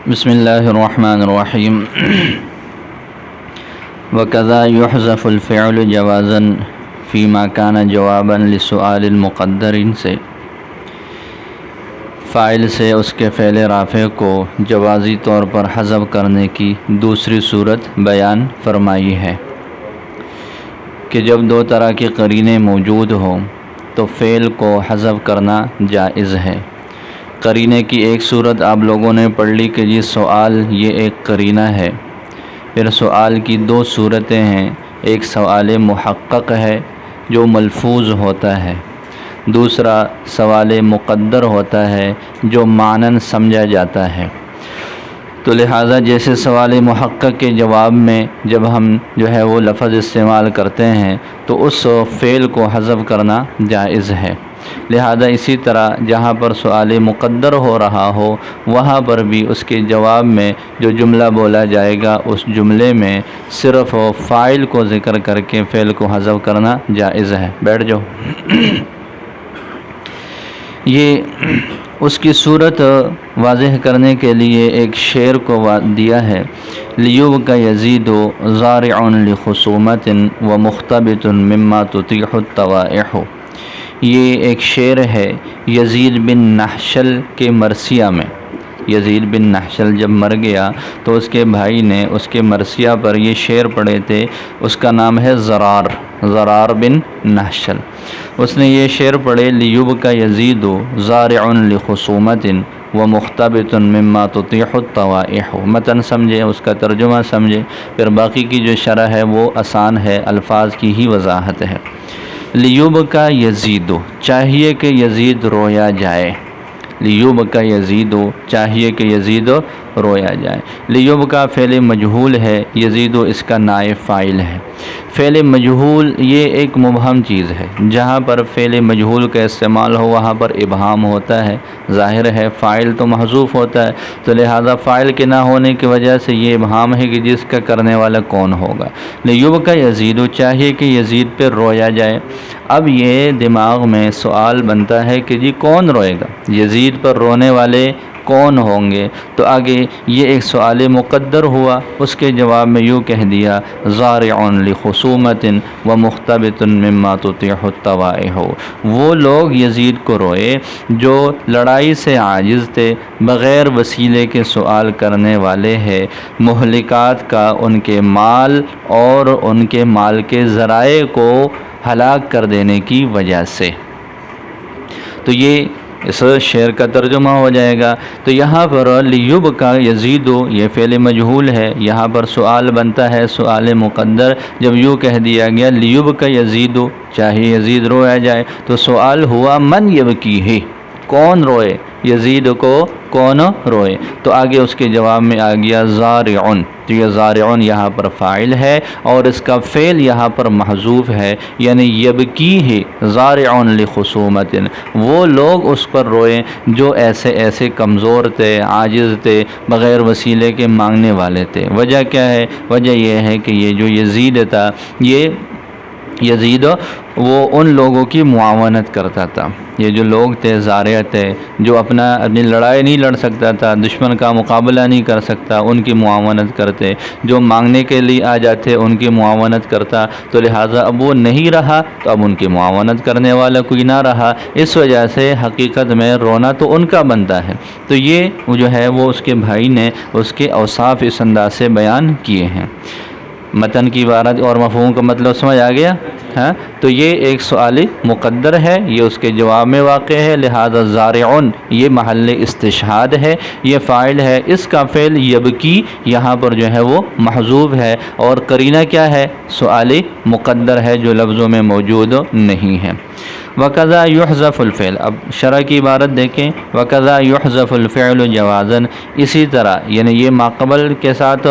بسم اللہ الرحمن الرحیم وَكَذَا يُحْذَفُ الْفِعْلُ جَوَازًا فِيمَا كَانَ جَوَابًا لِسُؤَالِ الْمُقَدَّرِ سے فاعل سے اس کے فعل رافع کو جوازی طور پر حذف کرنے کی دوسری صورت بیان فرمائی ہے کہ جب دو طرح کی قرینے موجود ہوں تو فعل کو حذف کرنا جائز ہے۔ قرینے کی ایک صورت آپ لوگوں نے پڑھ لی کہ یہ سوال یہ ایک قرینہ ہے۔ پھر سوال کی دو صورتیں ہیں، ایک سوال محقق ہے جو ملفوظ ہوتا ہے، دوسرا سوال مقدر ہوتا ہے جو معنن سمجھا جاتا ہے۔ تو لہٰذا جیسے سوال محقق کے جواب میں جب ہم وہ لفظ استعمال کرتے ہیں تو اس فعل کو حذف کرنا جائز ہے، لہذا اسی طرح جہاں پر سوال مقدر ہو رہا ہو وہاں پر بھی اس کے جواب میں جو جملہ بولا جائے گا اس جملے میں صرف فاعل کو ذکر کر کے فعل کو حذف کرنا جائز ہے۔ بیٹھ جاؤ۔ یہ اس کی صورت واضح کرنے کے لیے ایک شعر کو دیا ہے، لیُبْکَ یزید زارع لخصومۃ ومختبط مما تطیح الطوائح۔ یہ ایک شعر ہے یزید بن نحشل کے مرثیہ میں۔ یزید بن نحشل جب مر گیا تو اس کے بھائی نے اس کے مرثیہ پر یہ شعر پڑھے تھے، اس کا نام ہے زرار بن نحشل۔ اس نے یہ شعر پڑھے، لیُبْکَ یزید زارع لخصومۃ ومختبط مما تطیح الطوائح۔ متن سمجھے، اس کا ترجمہ سمجھے، پھر باقی کی جو شرح ہے وہ آسان ہے، الفاظ کی ہی وضاحت ہے۔ لیُبْکَ یزید، چاہیے کہ یزید رویا جائے۔ لیُبْکَ یزید، چاہیے کہ یزید رویا جائے۔ لیُبْکَ فعل مجہول ہے، یزید اس کا نائب فاعل ہے۔ فعل مجہول یہ ایک مبہم چیز ہے، جہاں پر فعل مجہول کا استعمال ہو وہاں پر ابہام ہوتا ہے، ظاہر ہے فاعل تو محذوف ہوتا ہے، تو لہذا فاعل کے نہ ہونے کی وجہ سے یہ ابہام ہے کہ جس کا کرنے والا کون ہوگا۔ لیُبْکَ یزید، چاہیے کہ یزید پہ رویا جائے۔ اب یہ دماغ میں سوال بنتا ہے کہ جی کون روئے گا، یزید پر رونے والے کون ہوں گے؟ تو آگے یہ ایک سوال مقدر ہوا، اس کے جواب میں یوں کہہ دیا، زارع لخصومۃ ومختبط مما تطیح الطوائح۔ وہ لوگ یزید کو روئے جو لڑائی سے عاجز تھے، بغیر وسیلے کے سوال کرنے والے ہیں، مہلکات کا ان کے مال اور ان کے مال کے ذرائع کو ہلاک کر دینے کی وجہ سے۔ تو یہ اس شعر کا ترجمہ ہو جائے گا۔ تو یہاں پر لیُبْکَ یزید یہ فعل مجہول ہے، یہاں پر سوال بنتا ہے سوال مقدر۔ جب یوں کہہ دیا گیا لیُبْکَ یزید، چاہے یزید رویا جائے، تو سوال ہوا من یبکیہ، کون روئے یزید کو، کون روئے؟ تو آگے اس کے جواب میں آ گیا زارع، تو یہ زارع یہاں پر فاعل ہے اور اس کا فعل یہاں پر محذوف ہے، یعنی یبکیہ زارع لخصومۃ، وہ لوگ اس پر روئے جو ایسے کمزور تھے، عاجز تھے، بغیر وسیلے کے مانگنے والے تھے۔ وجہ کیا ہے؟ وجہ یہ ہے کہ یہ جو یزید تھا، یہ یزید وہ ان لوگوں کی معاونت کرتا تھا۔ یہ جو لوگ تھے زارع تھے، جو اپنی لڑائی نہیں لڑ سکتا تھا، دشمن کا مقابلہ نہیں کر سکتا، ان کی معاونت کرتے، جو مانگنے کے لیے آ جاتے ان کی معاونت کرتا، تو لہٰذا اب وہ نہیں رہا تو اب ان کی معاونت کرنے والا کوئی نہ رہا، اس وجہ سے حقیقت میں رونا تو ان کا بنتا ہے۔ تو یہ جو ہے وہ اس کے بھائی نے اس کے اوصاف اس انداز سے بیان کیے ہیں۔ متن کی عبارت اور مفہوم کا مطلب سمجھ آ گیا؟ ہاں، تو یہ ایک سوال مقدر ہے، یہ اس کے جواب میں واقع ہے، لہذا زارع یہ محل استشہاد ہے، یہ فاعل ہے، اس کا فعل یبکی یہاں پر جو ہے وہ محذوف ہے، اور قرینہ کیا ہے؟ سوال مقدر ہے جو لفظوں میں موجود نہیں ہے۔ وَكَذَا يُحْذَفُ الْفِعْلُ، اب شرح کی عبارت دیکھیں، وَكَذَا يُحْذَفُ الْفِعْلُ جَوَازًا، اسی طرح یعنی یہ ماقبل کے ساتھ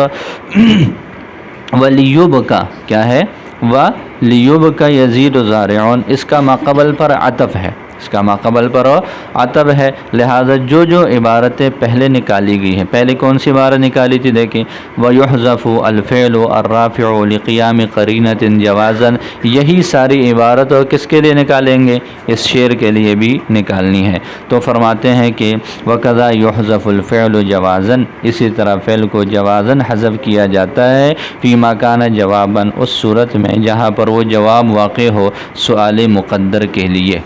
وَلِيُبْکَ کیا ہے؟ وَلِيُبْکَ یزید زارع، اس کا ماقبل پر عطف ہے، اس کا ماقبل پر عطب ہے، لہذا جو عبارتیں پہلے نکالی گئی ہیں، پہلے کون سی عبارت نکالی تھی دیکھیں، وَيُحْذَفُ الْفِعْلُ الرَّافِعُ لِقِيَامِ قَرِينَةٍ جَوَازًا، یہی ساری عبارت اور کس کے لیے نکالیں گے؟ اس شعر کے لیے بھی نکالنی ہے۔ تو فرماتے ہیں کہ وَكَذَا يُحْذَفُ الْفِعْلُ جَوَازًا، اسی طرح فعل کو جوازاً حذف کیا جاتا ہے، فِيمَا كَانَ جواباً، اس صورت میں جہاں پر وہ جواب واقع ہو سؤال مقدر کے لیے۔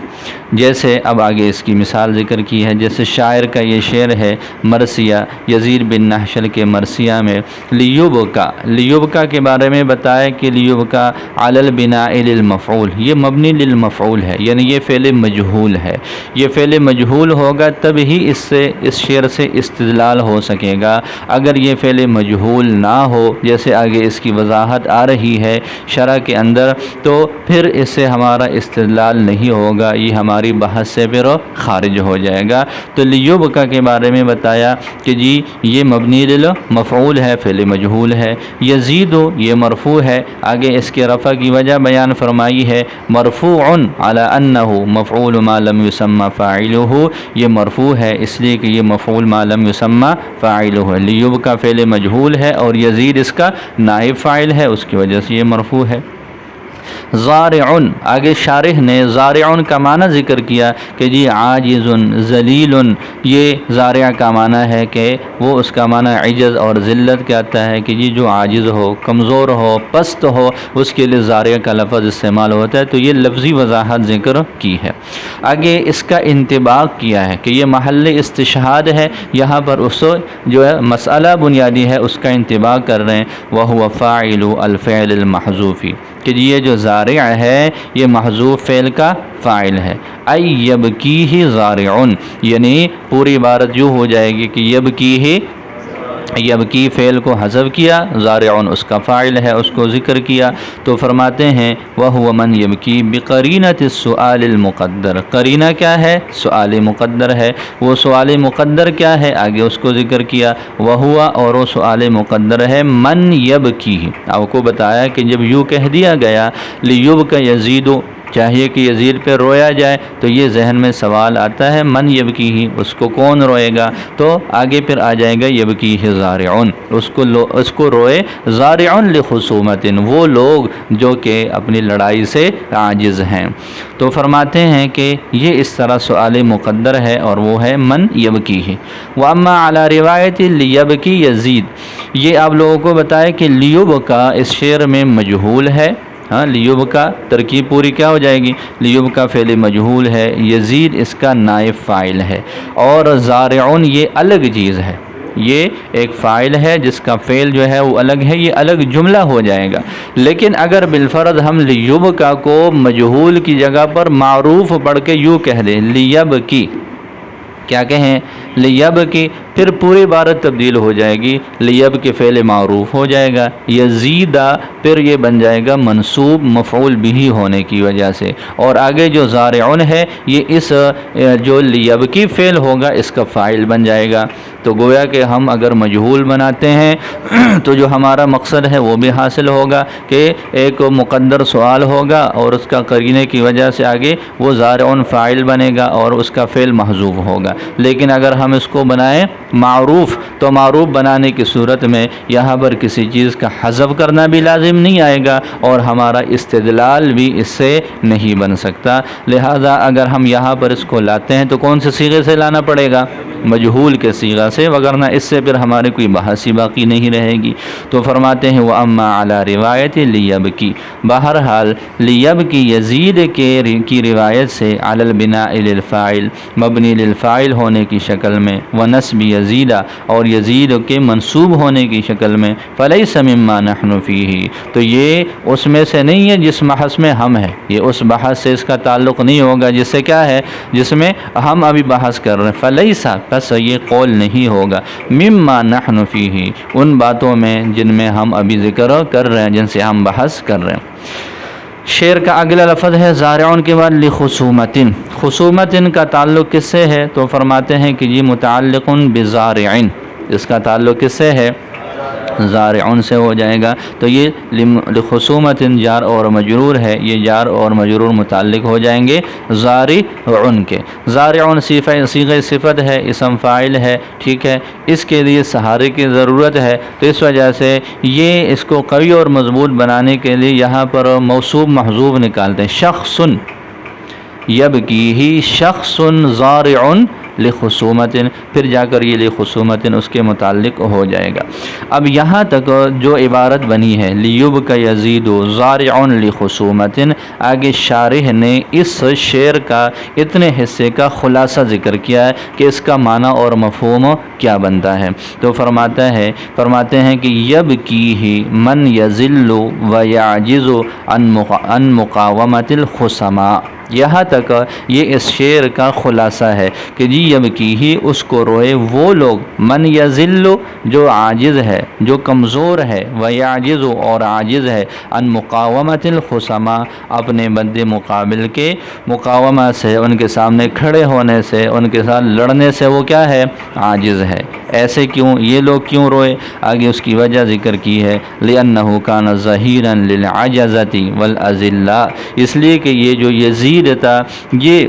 جیسے اب آگے اس کی مثال ذکر کی ہے، جیسے شاعر کا یہ شعر ہے مرثیہ، یزید بن نحشل کے مرثیہ میں لیبکا کے بارے میں بتایا کہ لیبکا علی البناء للمفعول، یہ مبنی للمفعول ہے، یعنی یہ فعل مجہول ہے، یہ فعل مجہول ہوگا تب ہی اس شعر سے استدلال ہو سکے گا۔ اگر یہ فعل مجہول نہ ہو، جیسے آگے اس کی وضاحت آ رہی ہے شرح کے اندر، تو پھر اس سے ہمارا استدلال نہیں ہوگا، یہ ہماری بحث سے پھر خارج ہو جائے گا۔ تو لیبکا کے بارے میں بتایا کہ جی یہ مبنی للمفعول ہے، فعل مجہول ہے۔ یزید یہ مرفوع ہے، آگے اس کے رفع کی وجہ بیان فرمائی ہے، مرفوع علی انہ مفعول ما لم یسمى فاعلہ، یہ مرفوع ہے اس لیے کہ یہ مفعول ما لم یسمى فاعلہ ہے۔ لیبکا فعل مجہول ہے اور یزید اس کا نائب فاعل ہے، اس کی وجہ سے یہ مرفوع ہے۔ زارع، آگے شارح نے زارع کا معنی ذکر کیا کہ جی عاجز ذلیل، یہ زارع کا معنی ہے کہ وہ اس کا معنی عجز اور ذلت کہتا ہے کہ جی جو عاجز ہو، کمزور ہو، پست ہو، اس کے لیے زارع کا لفظ استعمال ہوتا ہے، تو یہ لفظی وضاحت ذکر کی ہے۔ آگے اس کا انطباق کیا ہے کہ یہ محل استشہاد ہے، یہاں پر اس جو ہے مسئلہ بنیادی ہے اس کا انطباق کر رہے ہیں، وَهُوَ فَاعِلُ الْفِعْلِ الْمَحْذُوفِ، کہ یہ جو زارع ہے یہ محذوف فعل کا فاعل ہے۔ ای یبکیہ زارع، یعنی پوری عبارت یوں ہو جائے گی کہ یبکیہ، یبکی فعل کو حذف کیا، زارع اس کا فاعل ہے، اس کو ذکر کیا، تو فرماتے ہیں وَهُوَ مَنْ يَبْكِي بِقَرِينَةِ السُّؤَالِ الْمُقَدَّرِ، قرینہ کیا ہے؟ سؤال مقدر ہے، وہ سؤال مقدر کیا ہے؟ آگے اس کو ذکر کیا، وَهُوَ، اور وہ سؤال مقدر ہے مَنْ يَبْكِي، آپ کو بتایا کہ جب یوں کہہ دیا گیا لیبکا یزید، چاہیے کہ یزید پہ رویا جائے، تو یہ ذہن میں سوال آتا ہے من یبکی، اس کو کون روئے گا؟ تو آگے پھر آ جائے گا یبکی زارع، اس کو روئے زارع لخصومت، وہ لوگ جو کہ اپنی لڑائی سے عاجز ہیں۔ تو فرماتے ہیں کہ یہ اس طرح سؤال مقدر ہے اور وہ ہے من یبکی ہے۔ واما علی روایت لیبکی یزید، یہ آپ لوگوں کو بتایا کہ لیبکا اس شعر میں مجہول ہے، ہاں لیبکا ترکیب پوری کیا ہو جائے گی؟ لیبکا فعل مجہول ہے، یزید اس کا نائب فاعل ہے، اور زارعون یہ الگ چیز ہے، یہ ایک فاعل ہے جس کا فعل جو ہے وہ الگ ہے، یہ الگ جملہ ہو جائے گا۔ لیکن اگر بالفرض ہم لیبکا کو مجہول کی جگہ پر معروف پڑھ کے یوں کہہ دیں لیبکی، کیا کہیں؟ لیبکی، پھر پوری عبارت تبدیل ہو جائے گی، لیب کے فعل معروف ہو جائے گا، یزیدہ پھر یہ بن جائے گا منصوب مفعول بھی ہونے کی وجہ سے، اور آگے جو زارعون ہے یہ اس جو لیبکی فعل ہوگا اس کا فاعل بن جائے گا۔ تو گویا کہ ہم اگر مجہول بناتے ہیں تو جو ہمارا مقصد ہے وہ بھی حاصل ہوگا کہ ایک مقدر سوال ہوگا اور اس کا قرینے کی وجہ سے آگے وہ زارعون فاعل بنے گا اور اس کا فعل محذوف ہوگا۔ لیکن اگر ہم اس کو بنائیں معروف، تو معروف بنانے کی صورت میں یہاں پر کسی چیز کا حذف کرنا بھی لازم نہیں آئے گا اور ہمارا استدلال بھی اس سے نہیں بن سکتا۔ لہذا اگر ہم یہاں پر اس کو لاتے ہیں تو کون سے صیغے سے لانا پڑے گا؟ مجہول کے صیغہ سے، وگرنہ اس سے پھر ہماری کوئی بحث ہی باقی نہیں رہے گی۔ تو فرماتے ہیں وَأَمَّا عَلَى روایت لیبکی، بہرحال لیبکی یزید کی روایت سے علی البناء للفاعل، مبنی للفاعل ہونے کی شکل میں، ونصب یزیدہ اور یزید کے منصوب ہونے کی شکل میں، فلیس مما نحن فیہ، تو یہ اس میں سے نہیں ہے جس بحث میں ہم ہیں، یہ اس بحث سے اس کا تعلق نہیں ہوگا جس سے کیا ہے، جس میں ہم ابھی بحث کر رہے ہیں، فلیسا، بس یہ قول نہیں ہوگا، مما نحن فیہ، ان باتوں میں جن میں ہم ابھی ذکر کر رہے ہیں، جن سے ہم بحث کر رہے ہیں۔ شعر کا اگلا لفظ ہے زارعون کے بعد لخصومتن، خصومتن کا تعلق کس سے ہے؟ تو فرماتے ہیں کہ یہ متعلق بزارعن، اس کا تعلق کس سے ہے؟ زارعون سے ہو جائے گا، تو یہ لخصومت جار اور مجرور ہے، یہ جار اور مجرور متعلق ہو جائیں گے زارعون کے۔ زارعون صیغہ صفت ہے، اسم فاعل ہے، ٹھیک ہے، اس کے لیے سہارے کی ضرورت ہے، تو اس وجہ سے یہ اس کو قوی اور مضبوط بنانے کے لیے یہاں پر موصوف محذوف نکالتے ہیں۔ شخص یبکیہ، شخص زارع لخصومت، پھر جا کر یہ لخصومت اس کے متعلق ہو جائے گا۔ اب یہاں تک جو عبارت بنی ہے لیبک یزید زارع لخصومت، آگے شارح نے اس شعر کا اتنے حصے کا خلاصہ ذکر کیا ہے کہ اس کا معنی اور مفہوم کیا بنتا ہے۔ تو فرماتے ہیں کہ یبکیہ من یذل و یعجز عن مقاومت الخصماء، یہاں تک یہ اس شعر کا خلاصہ ہے کہ جی یبکیہ، اس کو روئے وہ لوگ، من یذل، جو عاجز ہے، جو کمزور ہے، و یعجز، اور عاجز ہے، عن مقاومت الخصماء، اپنے بد مقابل کے مقاومہ سے، ان کے سامنے کھڑے ہونے سے، ان کے ساتھ لڑنے سے وہ کیا ہے؟ عاجز ہے۔ ایسے کیوں یہ لوگ کیوں روئے؟ آگے اس کی وجہ ذکر کی ہے، لِأَنَّهُ كَانَ ظَهِيرًا لِلْعَجَزَةِ وَالْأَذِلَّةِ، اس لیے کہ یہ جو یزید تھا یہ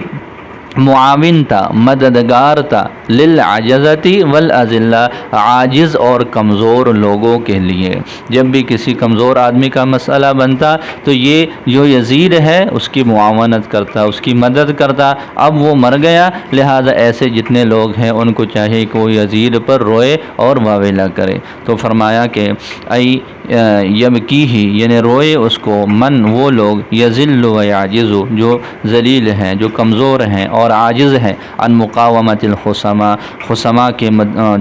معاون تھا، مددگار تھا، للعجزتی والاذلہ، عاجز اور کمزور لوگوں کے لیے۔ جب بھی کسی کمزور آدمی کا مسئلہ بنتا تو یہ جو یزید ہے اس کی معاونت کرتا، اس کی مدد کرتا۔ اب وہ مر گیا، لہذا ایسے جتنے لوگ ہیں ان کو چاہیے کہ وہ یزید پر روئے اور واویلا کرے۔ تو فرمایا کہ ای یبکیہ، یعنی روئے اس کو، من، وہ لوگ، یذل و یعجز، جو ذلیل ہیں، جو کمزور ہیں اور عاجز ہیں، عن مقاومت الخصماء، خصماء کے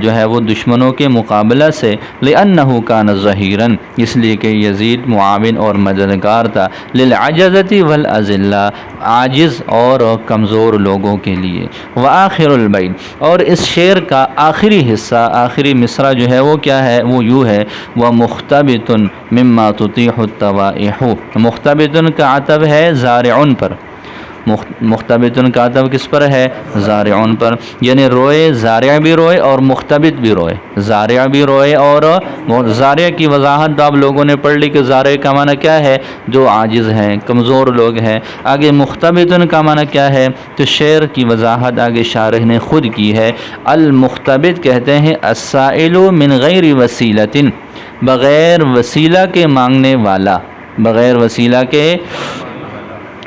جو ہے وہ دشمنوں کے مقابلہ سے، لأنہ کان ظہیرا، اس لیے کہ یزید معاون اور مددگار تھا، للعجزۃ والاذلہ، عاجز اور کمزور لوگوں کے لیے۔ وآخر البیت، اور اس شعر کا آخری حصہ، آخری مصرع جو ہے وہ کیا ہے؟ وہ یوں ہے، ومختبط مما تطیح الطوائح، مختبط کا عطف ہے زارعون پر، مختبط کا عطف کس پر ہے؟ زارعون پر، یعنی روئے، زارع بھی روئے اور مختبط بھی روئے، زارع بھی روئے، اور زارع کی وضاحت آپ لوگوں نے پڑھ لی کہ زارع کا معنی کیا ہے؟ جو عاجز ہیں، کمزور لوگ ہیں۔ آگے مختبط کا معنی کیا ہے؟ تو شعر کی وضاحت آگے شارح نے خود کی ہے۔ المختبط کہتے ہیں السائل من غیر وسیلۃ، بغیر وسیلہ کے مانگنے والا، بغیر وسیلہ کے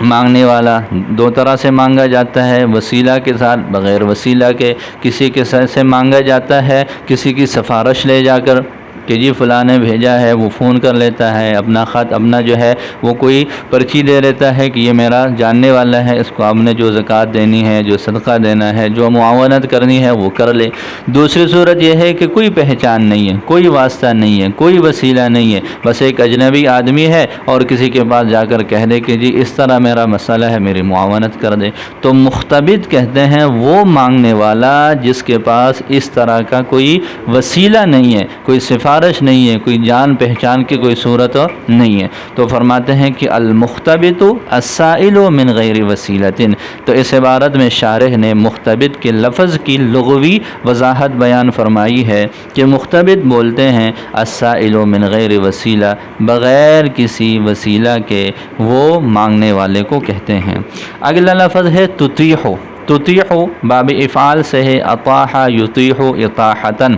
مانگنے والا، دو طرح سے مانگا جاتا ہے، وسیلہ کے ساتھ، بغیر وسیلہ کے۔ کسی کے سے مانگا جاتا ہے کسی کی سفارش لے جا کر کہ جی فلاں نے بھیجا ہے، وہ فون کر لیتا ہے، اپنا خط، اپنا جو ہے وہ کوئی پرچی دے دیتا ہے کہ یہ میرا جاننے والا ہے، اس کو آپ نے جو زکوٰۃ دینی ہے، جو صدقہ دینا ہے، جو معاونت کرنی ہے وہ کر لے۔ دوسری صورت یہ ہے کہ کوئی پہچان نہیں ہے، کوئی واسطہ نہیں ہے، کوئی وسیلہ نہیں ہے، بس ایک اجنبی آدمی ہے اور کسی کے پاس جا کر کہہ دے کہ جی اس طرح میرا مسئلہ ہے، میری معاونت کر دے۔ تو مختبط کہتے ہیں وہ مانگنے والا جس کے پاس اس طرح کا کوئی وسیلہ نہیں ہے، کوئی سفارش نہیں ہے، کوئی جان پہچان کی کوئی صورت نہیں ہے۔ تو فرماتے ہیں کہ المختبط السائل من غیر وسیلۃ، تو اس عبارت میں شارح نے مختبط کے لفظ کی لغوی وضاحت بیان فرمائی ہے کہ مختبط بولتے ہیں السائل من غیر وسیلہ، بغیر کسی وسیلہ کے وہ مانگنے والے کو کہتے ہیں۔ اگلا لفظ ہے تطیح، تطیح باب افعال سے ہے، اطاح یطیح اطاحتن،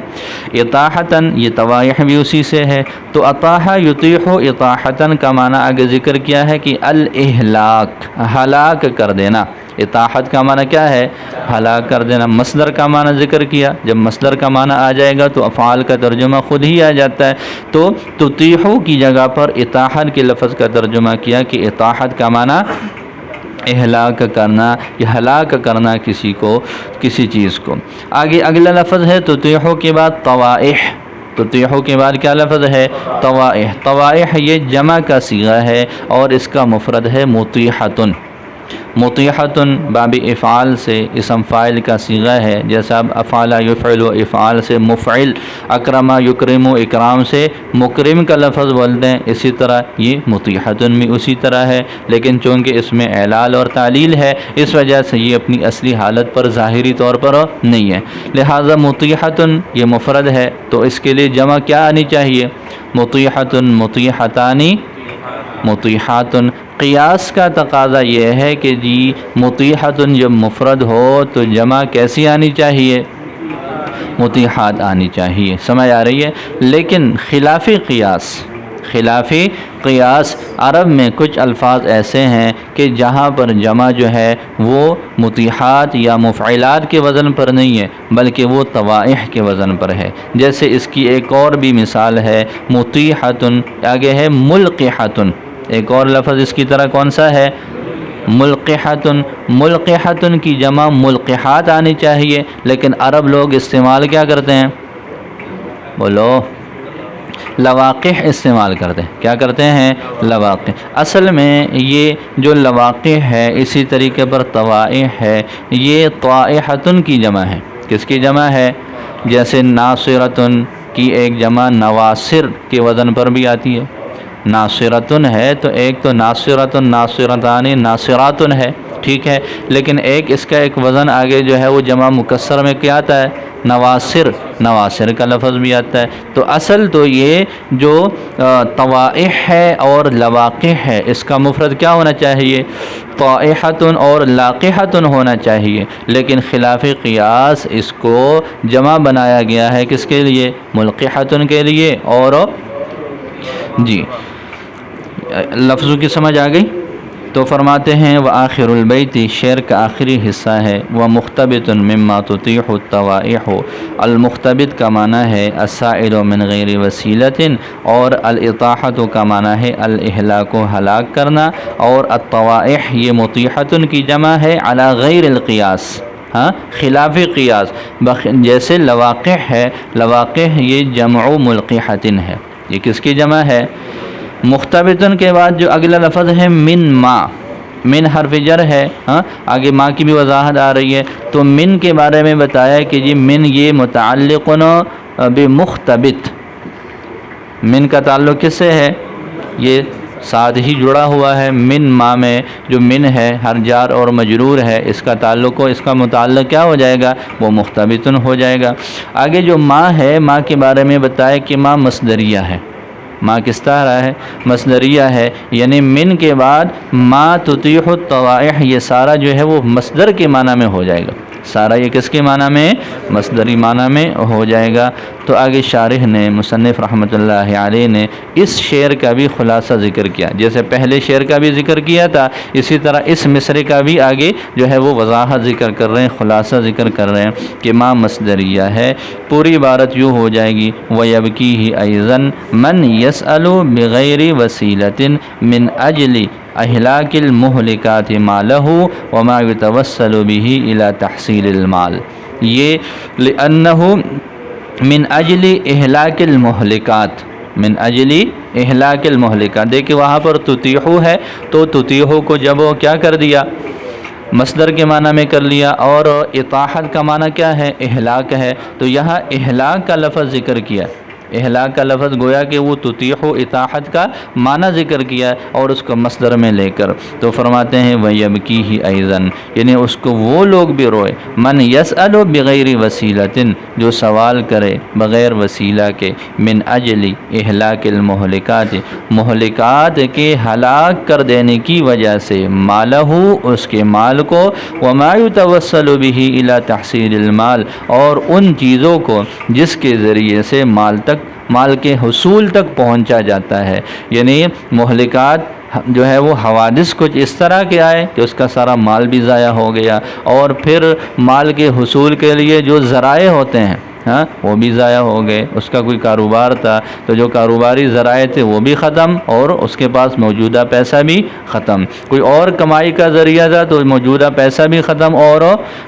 اطاحتن یہ طوائح بھی اسی سے ہے۔ تو اطاح یطیح اطاحتن کا معنی آگے ذکر کیا ہے کہ الاہلاک، ہلاک کر دینا۔ اطاحت کا معنی کیا ہے؟ ہلاک کر دینا۔ مصدر کا معنی ذکر کیا، جب مصدر کا معنی آ جائے گا تو افعال کا ترجمہ خود ہی آ جاتا ہے۔ تو تطیح کی جگہ پر اطاحت کے لفظ کا ترجمہ کیا کہ اطاحت کا معنی اہلاک کرنا، یا ہلاک کرنا کسی کو، کسی چیز کو۔ آگے اگلا لفظ ہے تطیح کے بعد طوائح، تطیح کے بعد کیا لفظ ہے؟ طوائح، طوائح یہ جمع کا صیغہ ہے اور اس کا مفرد ہے مطیحتن، مطیحتن باب افعال سے اسم فاعل کا صیغہ ہے، جیسا اب افعل یفعل افعال سے مفعل، اکرم یکرم اکرام سے مکرم کا لفظ بولتے ہیں، اسی طرح یہ مطیحتن بھی اسی طرح ہے، لیکن چونکہ اس میں اعلال اور تعلیل ہے اس وجہ سے یہ اپنی اصلی حالت پر ظاہری طور پر نہیں ہے، لہذا مطیحتن یہ مفرد ہے تو اس کے لیے جمع کیا آنی چاہیے؟ مطیحتن، مطیحتانی، مطیحاتن۔ قیاس کا تقاضا یہ ہے کہ جی مطیحتن جب مفرد ہو تو جمع کیسی آنی چاہیے؟ مطیحات آنی چاہیے، سمجھ آ رہی ہے؟ لیکن خلافی قیاس عرب میں کچھ الفاظ ایسے ہیں کہ جہاں پر جمع جو ہے وہ مطیحات یا مفعلات کے وزن پر نہیں ہے بلکہ وہ طوائح کے وزن پر ہے۔ جیسے اس کی ایک اور بھی مثال ہے مطیحتن، آگے ہے ملقحتن، ایک اور لفظ اس کی طرح کون سا ہے؟ ملقحتن۔ ملقحتن کی جمع ملقحات آنی چاہیے، لیکن عرب لوگ استعمال کیا کرتے ہیں؟ بولو، لواقح استعمال کرتے ہیں۔ کیا کرتے ہیں؟ لواقح۔ اصل میں یہ جو لواقح ہے اسی طریقے پر طوائح ہے، یہ طائحتن کی جمع ہے۔ کس کی جمع ہے؟ جیسے ناصرتن کی ایک جمع نواصر کے وزن پر بھی آتی ہے، ناصرتن ہے تو ایک تو ناصرتن، ناصرتانی، ناصراتن ہے، ٹھیک ہے، لیکن ایک اس کا ایک وزن آگے جو ہے وہ جمع مکسر میں کیا آتا ہے؟ نواصر، نواصر کا لفظ بھی آتا ہے۔ تو اصل تو یہ جو طوائح ہے اور لواقح ہے اس کا مفرد کیا ہونا چاہیے؟ طائحتن اور لاقحتن ہونا چاہیے، لیکن خلاف قیاس اس کو جمع بنایا گیا ہے کس کے لیے؟ ملقحتن کے لیے۔ اور جی لفظوں کی سمجھ آ گئی؟ تو فرماتے ہیں وآخر البیت، شعر کا آخری حصہ ہے، ومختبط مما تطیح الطوائح، المختبط کا معنی ہے السائر من غیر وسیلۃ، اور الاطاحۃ کا معنی ہے الاہلاک، ہلاک کرنا، اور الطوائح یہ مطیحۃ کی جمع ہے علی غیر القیاس، ہاں خلاف قیاس، جیسے لواقح ہے، لواقح یہ جمع ملقحۃ ہے، یہ کس کی جمع ہے؟ مختبطن کے بعد جو اگلا لفظ ہے من ما، من حرف جر ہے، ہاں آگے ماں کی بھی وضاحت آ رہی ہے، تو من کے بارے میں بتایا کہ جی من یہ متعلق بمختبط، من کا تعلق کس سے ہے؟ یہ ساتھ ہی جڑا ہوا ہے، من ما میں جو من ہے ہر جار اور مجرور ہے، اس کا تعلق ہو، اس کا متعلق کیا ہو جائے گا؟ وہ مختبطن ہو جائے گا۔ آگے جو ماں ہے، ماں کے بارے میں بتایا کہ ماں مصدریہ ہے، ماں کس طرح ہے؟ مصدریہ ہے، یعنی من کے بعد ما تطیح الطوائح یہ سارا جو ہے وہ مصدر کے معنی میں ہو جائے گا، سارا یہ کس کے معنی میں؟ مصدری معنی میں ہو جائے گا۔ تو آگے شارح نے، مصنف رحمۃ اللہ علیہ نے اس شعر کا بھی خلاصہ ذکر کیا، جیسے پہلے شعر کا بھی ذکر کیا تھا اسی طرح اس مصرے کا بھی آگے جو ہے وہ وضاحت ذکر کر رہے ہیں، خلاصہ ذکر کر رہے ہیں کہ ماں مصدریہ ہے۔ پوری عبارت یوں ہو جائے گی وَيَبْكِيهِ أَيْضًا مَنْ يَسْأَلُ بِغَيْرِ وَسِيلَةٍ مِنْ أَجْلِ اہلاک المہلکات ما لہ وما یتوسل بہ الی تحصیل المال، یہ لأنہ من اجل اہلاک المہلکات، من اجل اہلاک المہلکات، دیکھیں وہاں پر تطیحو ہے تو تطیحو کو جب وہ کیا کر دیا؟ مصدر کے معنی میں کر لیا، اور اطاحت کا معنی کیا ہے؟ اہلاک ہے، تو یہاں اہلاک کا لفظ ذکر کیا، اہلاک کا لفظ گویا کہ وہ تطیح و اطاحت کا معنی ذکر کیا اور اس کو مصدر میں لے کر، تو فرماتے ہیں وَيَبْكِيهِ أَيْضًا، یعنی اس کو وہ لوگ بھی روئے، من يسأل بغیر وسیلۃ، جو سوال کرے بغیر وسیلہ کے، من اجل اہلاک المہلکات، مہلکات کے ہلاک کر دینے کی وجہ سے، مالہ اس کے مال کو، وما يتوسل به الى تحصیل المال، اور ان چیزوں کو جس کے ذریعے سے مال کے حصول تک پہنچا جاتا ہے، یعنی مہلکات جو ہے وہ حوادث کچھ اس طرح کے آئے کہ اس کا سارا مال بھی ضائع ہو گیا، اور پھر مال کے حصول کے لیے جو ذرائع ہوتے ہیں ہاں وہ بھی ضائع ہو گئے، اس کا کوئی کاروبار تھا تو جو کاروباری ذرائع تھے وہ بھی ختم، اور اس کے پاس موجودہ پیسہ بھی ختم، کوئی اور کمائی کا ذریعہ تھا تو موجودہ پیسہ بھی ختم اور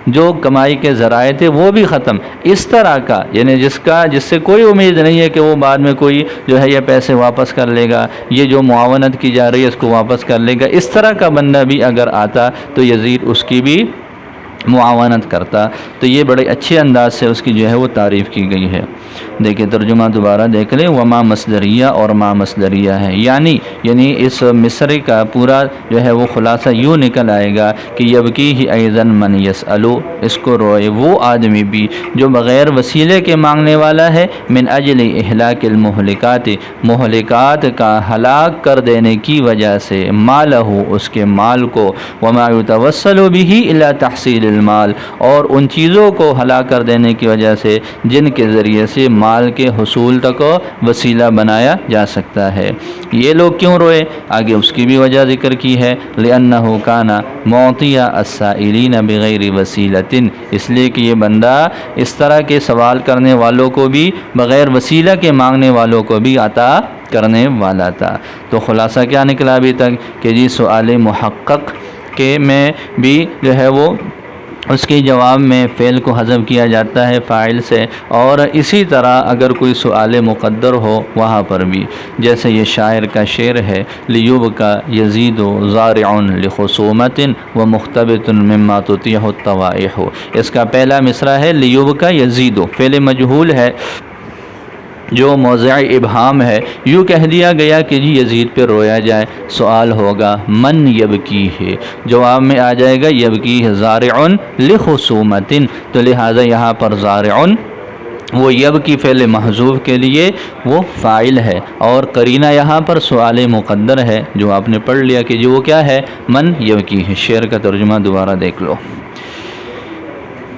جو کمائی کے ذرائع تھے وہ بھی ختم۔ اس طرح کا یعنی جس سے کوئی امید نہیں ہے کہ وہ بعد میں کوئی جو ہے یہ پیسے واپس کر لے گا، یہ جو معاونت کی جا رہی ہے اس کو واپس کر لے گا، اس طرح کا بندہ بھی اگر آتا تو یزید اس کی بھی معاونت کرتا۔ تو یہ بڑے اچھے انداز سے اس کی جو ہے وہ تعریف کی گئی ہے۔ دیکھیں ترجمہ دوبارہ دیکھ لیں، وما مصدریہ اور ما مصدریہ ہے، یعنی اس مصرعی کا پورا جو ہے وہ خلاصہ یوں نکل آئے گا کہ یبکی ہی ایضا من یسألو، اس کو روئے وہ آدمی بھی جو بغیر وسیلے کے مانگنے والا ہے، من اجل اہلاک المہلکات، مہلکات کا ہلاک کر دینے کی وجہ سے، مالہ اس کے مال کو، وما یتوسل به الی تحصیل المال، اور ان چیزوں کو ہلاک کر دینے کی وجہ سے جن کے ذریعے سے مال کے حصول تک وسیلہ بنایا جا سکتا ہے۔ یہ لوگ کیوں روئے؟ آگے اس کی بھی وجہ ذکر کی ہے، لأنہ کان معطی السائلین بغیر وسیلۃ، اس لیے کہ یہ بندہ اس طرح کے سوال کرنے والوں کو بھی بغیر وسیلہ کے مانگنے والوں کو بھی عطا کرنے والا تھا۔ تو خلاصہ کیا نکلا ابھی تک کہ جی سؤال محقق کے میں بھی جو ہے وہ اس کے جواب میں فعل کو حذف کیا جاتا ہے فاعل سے، اور اسی طرح اگر کوئی سؤال مقدر ہو وہاں پر بھی، جیسے یہ شاعر کا شعر ہے، لیبکا یزید زارع لخصومت ومختبط مما تطیع الطوائح، اس کا پہلا مصرع ہے لیبکا یزید، فعل مجہول ہے جو موضع ابہام ہے، یوں کہہ دیا گیا کہ جی یزید پہ رویا جائے۔ سوال ہوگا من یبکی ہے، جواب میں آ جائے گا یبکی ہے زارع لخصومت، تو لہٰذا یہاں پر زارع وہ یبکی فعل محذوف کے لیے وہ فاعل ہے، اور قرینہ یہاں پر سؤال مقدر ہے جو آپ نے پڑھ لیا کہ جو وہ کیا ہے، من یبکی ہے۔ شعر کا ترجمہ دوبارہ دیکھ لو،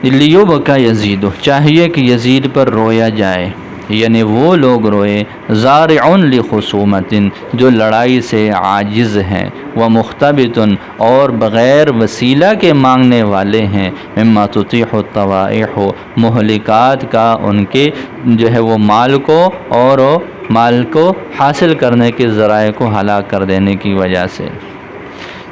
لیبکا یزید، چاہیے کہ یزید پر رویا جائے، یعنی وہ لوگ روئے، زارع لخصومت، جو لڑائی سے عاجز ہیں، ومختبط، اور بغیر وسیلہ کے مانگنے والے ہیں، مما تطیع الطوائح، مہلکات کا ان کے جو ہے وہ مال کو اور مال کو حاصل کرنے کے ذرائع کو ہلاک کر دینے کی وجہ سے۔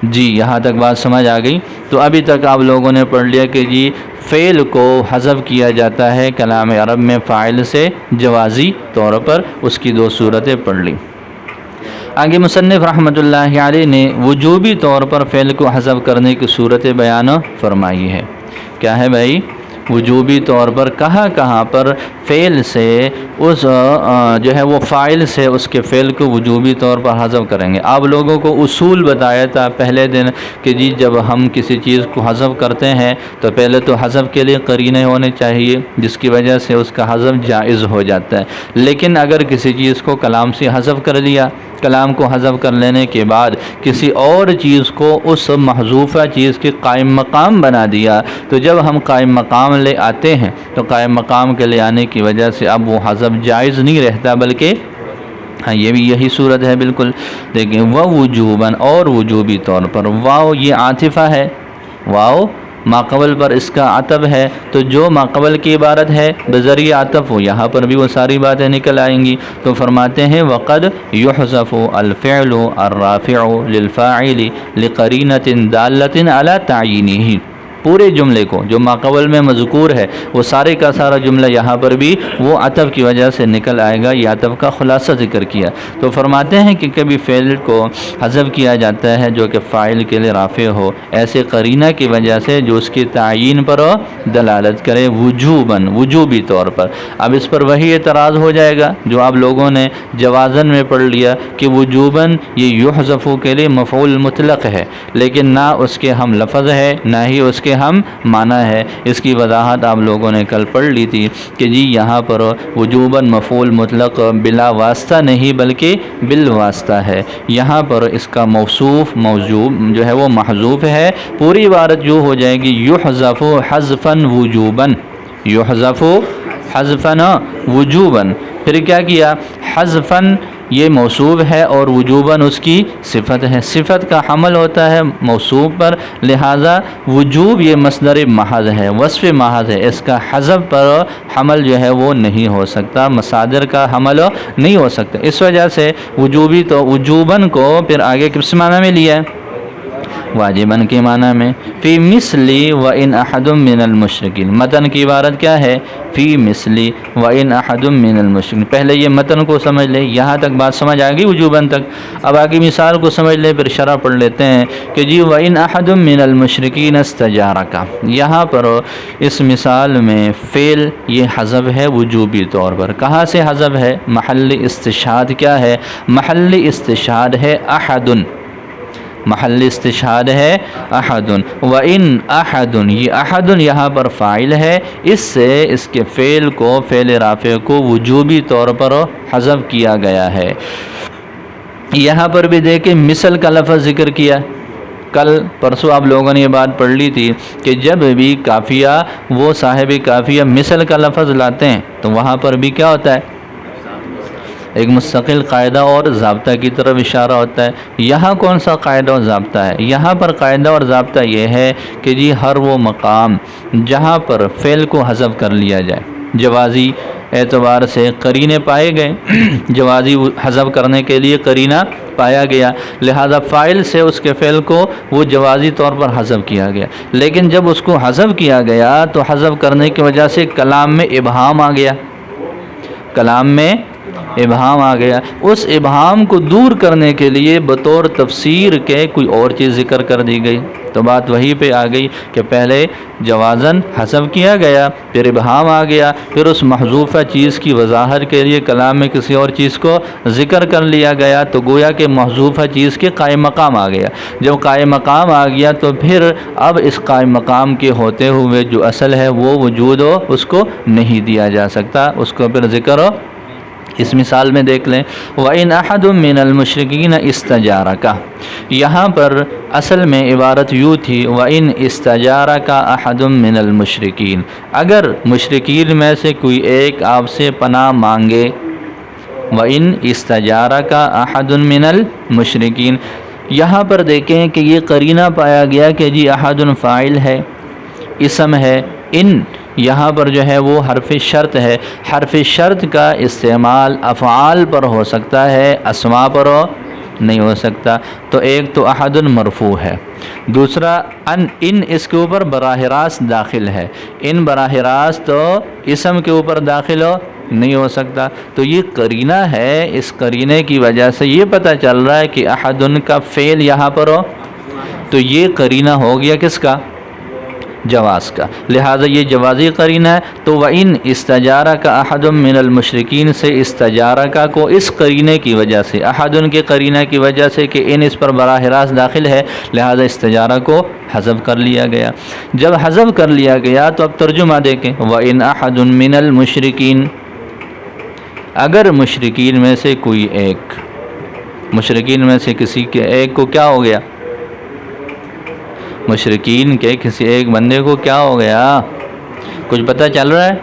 جی یہاں تک بات سمجھ آ گئی؟ تو ابھی تک آپ لوگوں نے پڑھ لیا کہ جی فعل کو حذف کیا جاتا ہے کلام عرب میں فاعل سے جوازی طور پر، اس کی دو صورتیں پڑھ لی۔ آگے مصنف رحمۃ اللہ علیہ نے وجوبی طور پر فعل کو حذف کرنے کی صورت بیان فرمائی ہے۔ کیا ہے بھائی؟ وجوبی طور پر کہاں پر فعل سے اس جو ہے وہ فاعل سے اس کے فعل کو وجوبی طور پر حذف کریں گے۔ آپ لوگوں کو اصول بتایا تھا پہلے دن کہ جی جب ہم کسی چیز کو حذف کرتے ہیں تو پہلے تو حذف کے لیے قرینے ہونے چاہیے جس کی وجہ سے اس کا حذف جائز ہو جاتا ہے، لیکن اگر کسی چیز کو کلام سے حذف کر لیا، کلام کو حذف کر لینے کے بعد کسی اور چیز کو اس محذوفہ چیز کے قائم مقام بنا دیا، تو جب ہم قائم مقام لے آتے ہیں تو قائم مقام کے لے آنے کی وجہ سے اب وہ حذف جائز نہیں رہتا، بلکہ ہاں یہ بھی یہی صورت ہے بالکل۔ دیکھیں ووجوباً، اور وجوبی طور پر، واو یہ عاطفہ ہے، واو ماقبل پر اس کا عطف ہے، تو جو ماقبل کی عبارت ہے بذریعہ عطف ہو، یہاں پر بھی وہ ساری باتیں نکل آئیں گی۔ تو فرماتے ہیں وقد یحذف الفعل الرافع للفاعل لقرینۃ دالۃ علی تعیینہ، پورے جملے کو جو ماقبل میں مذکور ہے وہ سارے کا سارا جملہ یہاں پر بھی وہ عطف کی وجہ سے نکل آئے گا، یہ عطف کا خلاصہ ذکر کیا۔ تو فرماتے ہیں کہ کبھی فعل کو حذف کیا جاتا ہے جو کہ فاعل کے لیے رافع ہو، ایسے قرینہ کی وجہ سے جو اس کی تعیین پر دلالت کرے، وجوباً وجوبی طور پر۔ اب اس پر وہی اعتراض ہو جائے گا جو آپ لوگوں نے جوازن میں پڑھ لیا کہ وجوباً یہ یحذف کے لیے مفعول مطلق ہے، لیکن نہ اس کے ہم لفظ ہے نہ ہی اس کے ہم معنی ہے۔ اس کی وضاحت آپ لوگوں نے کل پڑھ لی تھی کہ جی یہاں پر وجوباً مفعول مطلق بلا واسطہ نہیں بلکہ بالواسطہ ہے، یہاں پر اس کا موصوف موجوب جو ہے وہ محذوف ہے، پوری عبارت جو ہو جائے گی یحذف حذفاً وجوباً، یحذف حذفاً وجوباً، پھر کیا کیا حذفاً یہ موصوف ہے اور وجوباً اس کی صفت ہے، صفت کا حمل ہوتا ہے موصوف پر، لہذا وجوب یہ مصدر محض ہے، وصف محض ہے، اس کا حذف پر حمل جو ہے وہ نہیں ہو سکتا، مصادر کا حمل نہیں ہو سکتا۔ اس وجہ سے وجوبی تو وجوباً کو پھر آگے کس معنی میں لیا ہے؟ واجباً کے معنی میں۔ فی مثلی و ان احد من المشرکین، متن کی عبارت کیا ہے؟ فی مثلی و ان احد من المشرکین۔ پہلے یہ متن کو سمجھ لے، یہاں تک بات سمجھ آ گئی وجوباً تک، اب آگے مثال کو سمجھ لے، پھر شرح پڑھ لیتے ہیں کہ جی و ان احد من المشرکین استجارک، یہاں پر اس مثال میں فعل یہ حذف ہے وجوبی طور پر، کہاں سے حذف ہے؟ محل استشہاد کیا ہے؟ محل استشہاد ہے احد، محل استشہاد ہے احد، و ان احد، یہ احد یہاں پر فاعل ہے، اس سے اس کے فعل کو، فعل رافع کو وجوبی طور پر حذف کیا گیا ہے۔ یہاں پر بھی دیکھیں مثل کا لفظ ذکر کیا، کل پرسوں آپ لوگوں نے یہ بات پڑھ لی تھی کہ جب بھی کافیہ وہ صاحب کافیہ مثل کا لفظ لاتے ہیں تو وہاں پر بھی کیا ہوتا ہے؟ ایک مستقل قاعدہ اور ضابطہ کی طرف اشارہ ہوتا ہے۔ یہاں کون سا قاعدہ اور ضابطہ ہے؟ یہاں پر قاعدہ اور ضابطہ یہ ہے کہ جی ہر وہ مقام جہاں پر فعل کو حذف کر لیا جائے، جوازی اعتبار سے قرینے پائے گئے، جوازی حذف کرنے کے لیے قرینہ پایا گیا، لہذا فاعل سے اس کے فعل کو وہ جوازی طور پر حذف کیا گیا، لیکن جب اس کو حذف کیا گیا تو حذف کرنے کی وجہ سے کلام میں ابہام آ گیا، کلام میں ابہام آ گیا، اس ابہام کو دور کرنے کے لیے بطور تفسیر کے کوئی اور چیز ذکر کر دی گئی، تو بات وہی پہ آ گئی کہ پہلے جوازاً حذف کیا گیا، پھر ابہام آ گیا، پھر اس محذوفہ چیز کی وضاحت کے لیے کلام میں کسی اور چیز کو ذکر کر لیا گیا، تو گویا کہ محذوفہ چیز کے قائم مقام آ گیا۔ جب قائم مقام آ گیا تو پھر اب اس قائم مقام کے ہوتے ہوئے جو اصل ہے وہ وجود ہو اس کو نہیں دیا جا سکتا، اس کو پھر ذکر ہو۔ اس مثال میں دیکھ لیں وَإِنْ أَحَدٌ مِّنَ الْمُشْرِكِينَ اسْتَجَارَكَ، یہاں پر اصل میں عبارت یوں تھی وَإِنْ اسْتَجَارَكَ أَحَدٌ مِّنَ الْمُشْرِكِينَ، اگر مشرکین میں سے کوئی ایک آپ سے پناہ مانگے، وَإِنْ اسْتَجَارَكَ أَحَدٌ مِّنَ الْمُشْرِكِينَ، یہاں پر دیکھیں کہ یہ قرینہ پایا گیا کہ جی احد فاعل ہے، اسم ہے، ان یہاں پر جو ہے وہ حرف شرط ہے، حرف شرط کا استعمال افعال پر ہو سکتا ہے، اسماء پر نہیں ہو سکتا، تو ایک تو احد مرفوع ہے، دوسرا ان اس کے اوپر براہ راست داخل ہے، ان براہ راست تو اسم کے اوپر داخل ہو نہیں ہو سکتا، تو یہ قرینہ ہے، اس قرینے کی وجہ سے یہ پتہ چل رہا ہے کہ احد کا فعل یہاں پر ہو، تو یہ قرینہ ہو گیا کس کا؟ جواز کا، لہذا یہ جوازی قرینہ ہے، تو وَإِنْ اسْتَجَارَكَ أَحَدٌ مِّنَ الْمُشْرِكِينَ سے استجارہ کو اس قرینے کی وجہ سے، احد کے قرینہ کی وجہ سے کہ ان اس پر براہ راست داخل ہے، لہذا استجارہ کو حذف کر لیا گیا۔ جب حذف کر لیا گیا تو اب ترجمہ دیکھیں وَإِنْ أَحَدٌ مِّنَ الْمُشْرِكِينَ، اگر مشرکین میں سے کوئی ایک، مشرکین میں سے کسی کے ایک کو کیا ہو گیا؟ مشرکین کے کسی ایک بندے کو کیا ہو گیا؟ کچھ پتہ چل رہا ہے؟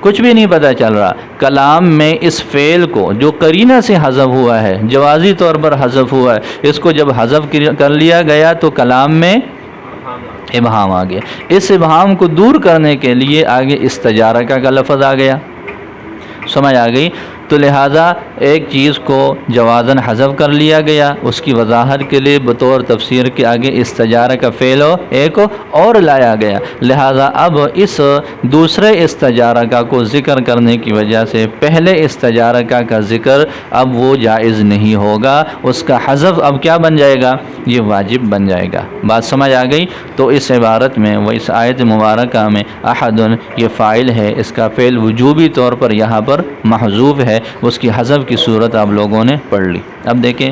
کچھ بھی نہیں پتہ چل رہا۔ کلام میں اس فعل کو جو قرینہ سے حذف ہوا ہے، جوازی طور پر حذف ہوا ہے، اس کو جب حذف کر لیا گیا تو کلام میں ابہام آ گیا، اس ابہام کو دور کرنے کے لیے آگے استجارہ کا لفظ آ گیا، سمجھ آ گئی؟ تو لہٰذا ایک چیز کو جوازاً حذف کر لیا گیا، اس کی وضاحت کے لیے بطور تفسیر کے آگے استجارہ کا فعل ایک اور لایا گیا، لہٰذا اب اس دوسرے استجارہ کو ذکر کرنے کی وجہ سے پہلے استجارہ کا ذکر اب وہ جائز نہیں ہوگا، اس کا حذف اب کیا بن جائے گا؟ یہ واجب بن جائے گا۔ بات سمجھ آ گئی؟ تو اس عبارت میں وہ اس آیت مبارکہ میں احد یہ فاعل ہے، اس کا فعل وجوبی طور پر یہاں پر محذوف ہے، اس کی حذف کی صورت آپ لوگوں نے پڑھ لی۔ اب دیکھیں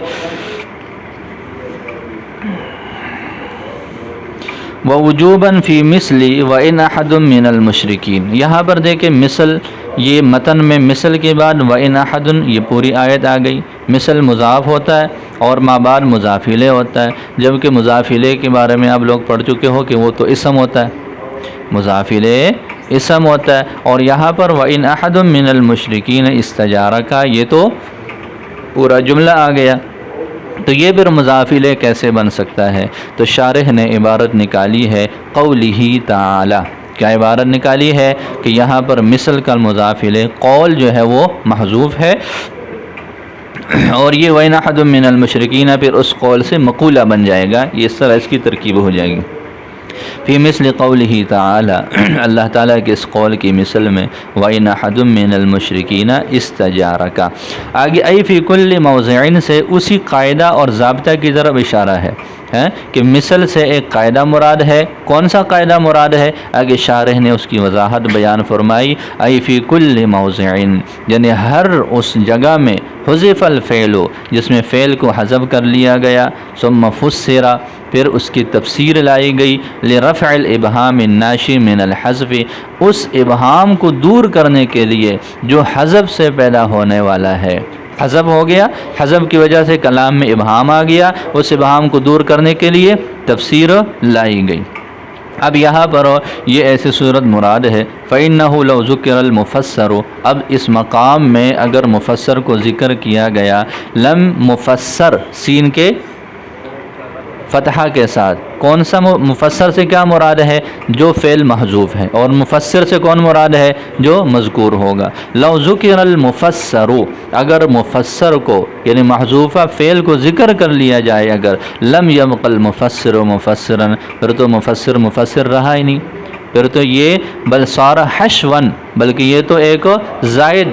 وَوُجُوبًا فِي مِثْلِ وَإِنْ أَحَدٌ مِّنَ الْمُشْرِكِينَ، یہاں پر دیکھیں مثل، یہ متن میں مثل کے بعد وَإِنْ أَحَدٌ یہ پوری آیت آ گئی، مثل مضاف ہوتا ہے اور ما بعد مضاف الیہ ہوتا ہے، جبکہ مضاف الیہ کے بارے میں آپ لوگ پڑھ چکے ہو کہ وہ تو اسم ہوتا ہے، مضاف الیہ اسم ہوتا ہے، اور یہاں پر وَإِنْ أَحَدٌ مِّنَ الْمُشْرِكِينَ اسْتَجَارَكَ یہ تو پورا جملہ آ گیا، تو یہ پھر مضاف الیہ کیسے بن سکتا ہے؟ تو شارح نے عبارت نکالی ہے قولہ تعالی، کیا عبارت نکالی ہے کہ یہاں پر مثل کا مضاف الیہ قول جو ہے وہ محذوف ہے، اور یہ وَإِنْ أَحَدٌ مِّنَ الْمُشْرِكِينَ پھر اس قول سے مقولہ بن جائے گا، یہ اس طرح اس کی ترکیب ہو جائے گی۔ فی مثل قولہ تعالی، اللہ تعالیٰ کے اس قول کی مثل میں وَإِنْ أَحَدٌ مِّنَ الْمُشْرِكِينَ اسْتَجَارَكَ، آگے ای فی کل موضع سے اسی قاعدہ اور ضابطہ کی طرف اشارہ ہے کہ مثل سے ایک قاعدہ مراد ہے۔ کون سا قاعدہ مراد ہے؟ آگے شارح نے اس کی وضاحت بیان فرمائی، ای فی کل موضع، یعنی ہر اس جگہ میں حذف الفعل، جس میں فعل کو حذف کر لیا گیا، ثم فسر، پھر اس کی تفسیر لائی گئی، لرفع الابہام الناشی من الحذف، اس ابہام کو دور کرنے کے لیے جو حذف سے پیدا ہونے والا ہے۔ حذف ہو گیا، حذف کی وجہ سے کلام میں ابہام آ گیا، اس ابہام کو دور کرنے کے لیے تفسیر لائی گئی۔ اب یہاں پر یہ ایسی صورت مراد ہے فَإِنَّهُ لَوْ ذُكِرَ الْمُفَسَّرُ، اب اس مقام میں اگر مفسر کو ذکر کیا گیا، لم مفسر سین کے فتحہ کے ساتھ، کون سا مفسر سے کیا مراد ہے؟ جو فعل محذوف ہے، اور مفسر سے کون مراد ہے؟ جو مذکور ہوگا۔ لو ذکر المفسر، اگر مفسر کو یعنی محذوفہ فعل کو ذکر کر لیا جائے، اگر لم یبق المفسر مفسرا، پھر تو مفسر مفسر رہا ہی نہیں، پھر تو یہ بل صار حشون، بلکہ یہ تو ایک زائد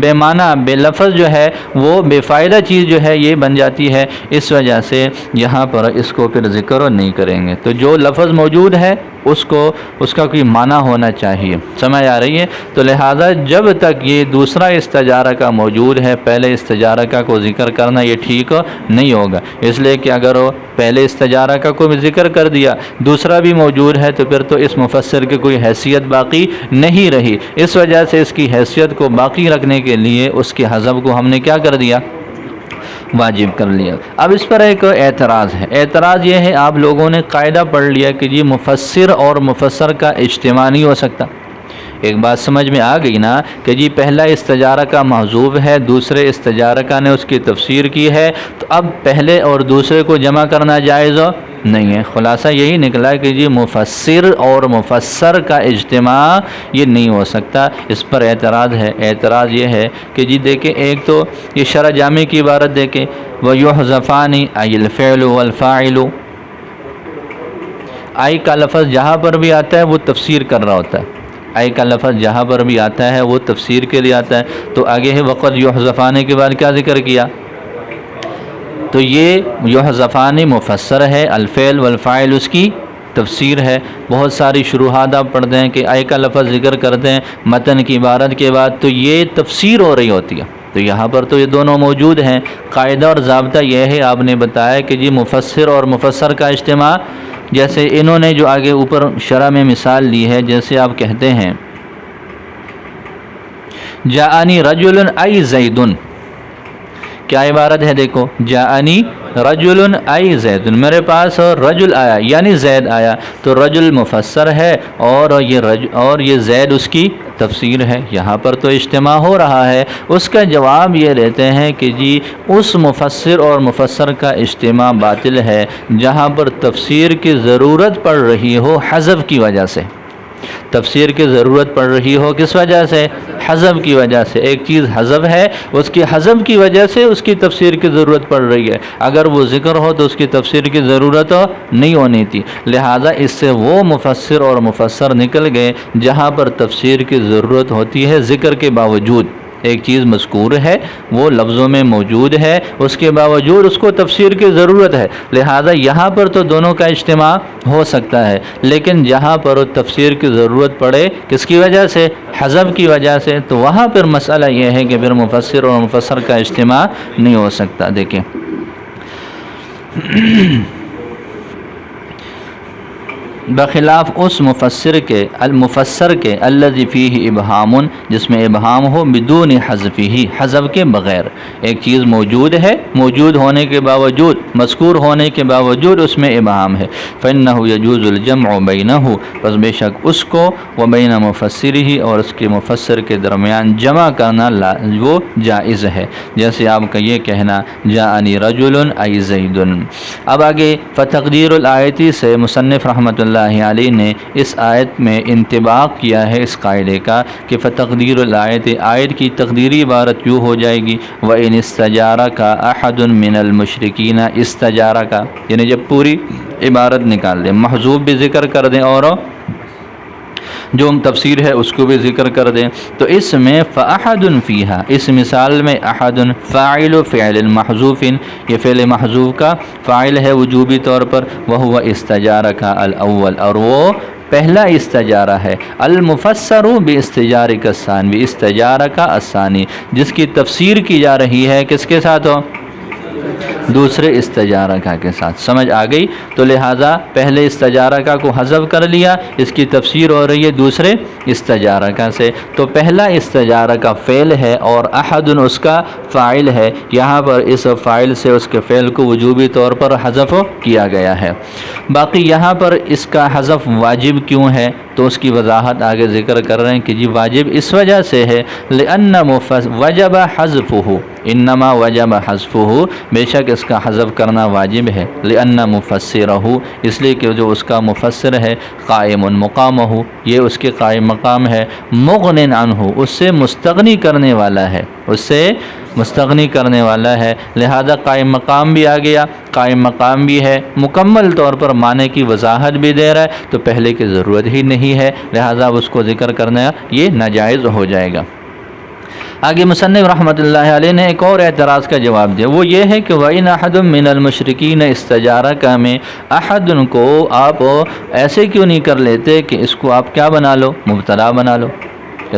بے معنی بے لفظ جو ہے وہ بے فائدہ چیز جو ہے یہ بن جاتی ہے، اس وجہ سے یہاں پر اس کو پھر ذکر نہیں کریں گے۔ تو جو لفظ موجود ہے اس کا کوئی معنی ہونا چاہیے، سمجھ آ رہی ہے؟ تو لہذا جب تک یہ دوسرا استجارہ کا موجود ہے، پہلے استجارہ کا کو ذکر کرنا یہ ٹھیک نہیں ہوگا، اس لیے کہ اگر وہ پہلے استجارہ کا کو ذکر کر دیا، دوسرا بھی موجود ہے، تو پھر تو اس مفسر کی کوئی حیثیت باقی نہیں رہی، اس وجہ سے اس کی حیثیت کو باقی رکھنے کے لیے اس کے حذف کو ہم نے کیا کر دیا؟ واجب کر لیا۔ اب اس پر ایک اعتراض ہے، اعتراض یہ ہے آپ لوگوں نے قاعدہ پڑھ لیا کہ جی مفسر اور مفسر کا اجتماع نہیں ہو سکتا۔ ایک بات سمجھ میں آ گئی نا کہ جی پہلا استجارہ کا محذوف ہے، دوسرے استجارہ کا نے اس کی تفسیر کی ہے، تو اب پہلے اور دوسرے کو جمع کرنا جائز نہیں ہے۔ خلاصہ یہی نکلا کہ جی مفسر اور مفسر کا اجتماع یہ نہیں ہو سکتا، اس پر اعتراض ہے۔ اعتراض یہ ہے کہ جی دیکھیں، ایک تو یہ شرح جامع کی عبارت دیکھیں، وَيُحْذَفَانِ أَيِ الْفِعْلُ وَالْفَاعِلُ، آئی کا لفظ جہاں پر بھی آتا ہے وہ تفسیر کر رہا ہوتا ہے، آئی کا لفظ جہاں پر بھی آتا ہے وہ تفسیر کے لیے آتا ہے، تو آگے ہے وقت یحذفان کے بعد کیا ذکر کیا؟ تو یہ یحذفان مفسر ہے، الفعل والفاعل اس کی تفسیر ہے۔ بہت ساری شروحات آپ پڑھتے ہیں کہ آئی کا لفظ ذکر کرتے ہیں متن کی عبارت کے بعد، تو یہ تفسیر ہو رہی ہوتی ہے، تو یہاں پر تو یہ دونوں موجود ہیں۔ قاعدہ اور ضابطہ یہ ہے، آپ نے بتایا کہ جی مفسر اور مفسر کا اجتماع، جیسے انہوں نے جو آگے اوپر شرح میں مثال لی ہے، جیسے آپ کہتے ہیں جاءنی رجل ای زید، کیا عبارت ہے؟ دیکھو، جاءنی رجل ای زید، میرے پاس رجل آیا یعنی زید آیا، تو رجل مفسر ہے اور یہ زید اس کی تفسیر ہے، یہاں پر تو اجتماع ہو رہا ہے۔ اس کا جواب یہ دیتے ہیں کہ جی اس مفسر اور مفسر کا اجتماع باطل ہے جہاں پر تفسیر کی ضرورت پڑ رہی ہو حذف کی وجہ سے، تفسیر کی ضرورت پڑ رہی ہو کس وجہ سے؟ حذف کی وجہ سے۔ ایک چیز حذف ہے، اس کی حذف کی وجہ سے اس کی تفسیر کی ضرورت پڑ رہی ہے، اگر وہ ذکر ہو تو اس کی تفسیر کی ضرورت نہیں ہونی تھی، لہذا اس سے وہ مفسر اور مفسر نکل گئے جہاں پر تفسیر کی ضرورت ہوتی ہے ذکر کے باوجود۔ ایک چیز مذکور ہے، وہ لفظوں میں موجود ہے، اس کے باوجود اس کو تفسیر کی ضرورت ہے، لہذا یہاں پر تو دونوں کا اجتماع ہو سکتا ہے، لیکن جہاں پر تفسیر کی ضرورت پڑے کس کی وجہ سے؟ حذف کی وجہ سے، تو وہاں پر مسئلہ یہ ہے کہ پھر مفسر اور مفسر کا اجتماع نہیں ہو سکتا۔ دیکھیں بخلاف اس مفسر کے الذی فیہ ابہام، جس میں ابہام ہو بدون حذفہ، حذف کے بغیر۔ ایک چیز موجود ہے، موجود ہونے کے باوجود، مذکور ہونے کے باوجود اس میں ابہام ہے، فإنہ یجوز الجمع بینہ، پس بے شک اس کو وبین مفسرہ، اور اس کے مفسر کے درمیان جمع کرنا وہ جائز ہے، جیسے آپ کا یہ کہنا جاءنی رجل ای زید۔ اب آگے فتقدیر الآیتی سے مصنف رحمۃ اللہ علیہ نے اس آیت میں انطباق کیا ہے اس قاعدے کا کہ فتقدیر الآیت، آیت کی تقدیری عبارت یوں ہو جائے گی وَإِنِ اسْتَجَارَكَ أَحَدٌ مِّنَ الْمُشْرِكِينَ، استجارہ کا یعنی جب پوری عبارت نکال دیں، محذوف بھی ذکر کر دیں اور جو تفسیر ہے اس کو بھی ذکر کر دیں، تو اس میں فَأَحَدٌ فِيهَا، اس مثال میں احد فاعل فعل محذوف، یہ فعل محذوف کا فاعل ہے وجوبی طور پر، وَهُوَ اسْتَجَارَكَ الْأَوَّلُ، اور وہ پہلا استجارہ ہے، المفسر باستجارک الثانی، باستجارک الثانی، جس کی تفسیر کی جا رہی ہے کس کے ساتھ ہو؟ دوسرے استجارہ کے ساتھ۔ سمجھ آ گئی؟ تو لہٰذا پہلے استجارہ کو حذف کر لیا، اس کی تفسیر ہو رہی ہے دوسرے استجارہ سے، تو پہلا استجارہ کا فعل ہے اور احد اس کا فاعل ہے، یہاں پر اس فاعل سے اس کے فعل کو وجوبی طور پر حذف کیا گیا ہے۔ باقی یہاں پر اس کا حذف واجب کیوں ہے تو اس کی وضاحت آگے ذکر کر رہے ہیں کہ جی واجب اس وجہ سے ہے لأن وجب حذفہ، انما وجب حذفہ، بے شک اس کا حذف کرنا واجب ہے، لأن مفسرہ، اس لیے کہ جو اس کا مفسر ہے قائم مقامہ، یہ اس کے قائم مقام ہے، مغن عنہ، اس سے مستغنی کرنے والا ہے، اس سے مستغنی کرنے والا ہے، لہذا قائم مقام بھی آ گیا، قائم مقام بھی ہے، مکمل طور پر معنی کی وضاحت بھی دے رہا ہے، تو پہلے کی ضرورت ہی نہیں ہے، لہذا اس کو ذکر کرنا یہ ناجائز ہو جائے گا۔ آگے مصنف رحمۃ اللہ علیہ نے ایک اور اعتراض کا جواب دیا، وہ یہ ہے کہ وَإِنْ أَحَدٌ مِّنَ الْمُشْرِكِينَ اسْتَجَارَكَ میں احد کو آپ ایسے کیوں نہیں کر لیتے کہ اس کو آپ کیا بنا لو؟ مبتدا بنا لو،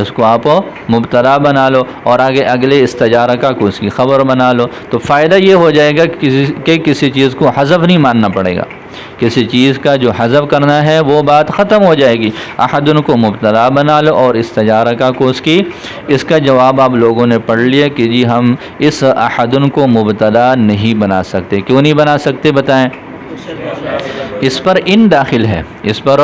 اس کو آپ مبتدا بنا لو اور آگے اگلے استجارہ کو اس کی خبر بنا لو، تو فائدہ یہ ہو جائے گا کہ کسی چیز کو حذف نہیں ماننا پڑے گا، کسی چیز کا جو حذف کرنا ہے وہ بات ختم ہو جائے گی۔ احد کو مبتدا بنا لو اور استجارہ کو اس کا جواب آپ لوگوں نے پڑھ لیا کہ جی ہم اس احد کو مبتدا نہیں بنا سکتے۔ کیوں نہیں بنا سکتے بتائیں؟ اس پر ان داخل ہے، اس پر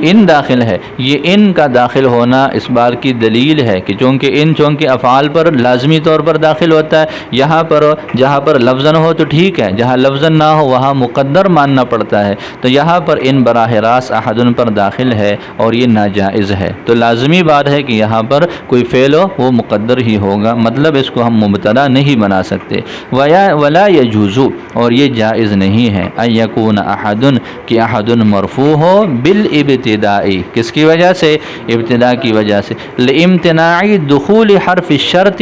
ان داخل ہے، یہ ان کا داخل ہونا اس بات کی دلیل ہے کہ چونکہ افعال پر لازمی طور پر داخل ہوتا ہے، یہاں پر جہاں پر لفظاً ہو تو ٹھیک ہے، جہاں لفظاً نہ ہو وہاں مقدر ماننا پڑتا ہے، تو یہاں پر ان براہ راست احدن پر داخل ہے اور یہ ناجائز ہے، تو لازمی بات ہے کہ یہاں پر کوئی فعل ہو وہ مقدر ہی ہوگا، مطلب اس کو ہم مبتدا نہیں بنا سکتے۔ ولا یجوز، اور یہ جائز نہیں ہے، ان یکون احد، کہ احد مرفوع ہو بالابتدائی، کس کی وجہ سے؟ ابتدا کی وجہ سے، لامتناع دخول حرف الشرط،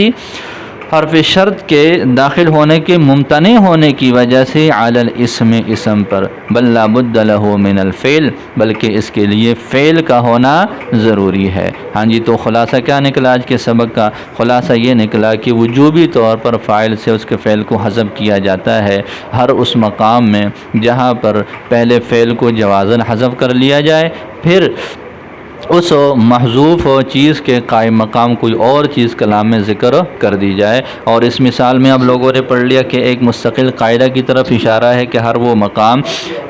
حرف شرط کے داخل ہونے کے ممتنع ہونے کی وجہ سے، علی الاسم، اسم پر، بل لا بد له من الفعل، بلکہ اس کے لیے فعل کا ہونا ضروری ہے۔ ہاں جی، تو خلاصہ کیا نکلا آج کے سبق کا؟ خلاصہ یہ نکلا کہ وجوبی طور پر فاعل سے اس کے فعل کو حذف کیا جاتا ہے ہر اس مقام میں جہاں پر پہلے فعل کو جوازاً حذف کر لیا جائے، پھر اس محذوف چیز کے قائم مقام کوئی اور چیز کلام میں ذکر کر دی جائے۔ اور اس مثال میں اب لوگوں نے پڑھ لیا کہ ایک مستقل قاعدہ کی طرف اشارہ ہے کہ ہر وہ مقام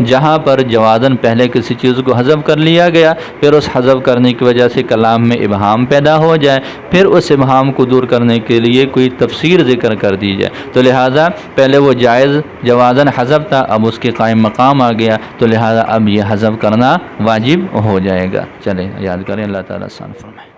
جہاں پر جوازاً پہلے کسی چیز کو حذف کر لیا گیا، پھر اس حذف کرنے کی وجہ سے کلام میں ابہام پیدا ہو جائے، پھر اس ابہام کو دور کرنے کے لیے کوئی تفسیر ذکر کر دی جائے، تو لہٰذا پہلے وہ جائز جوازاً حذف تھا، اب اس کے قائم مقام آ گیا، تو لہٰذا اب یہ حذف کرنا واجب ہو جائے گا۔ چلیں یاد کریں، اللہ تعالیٰ آسان فرمائے۔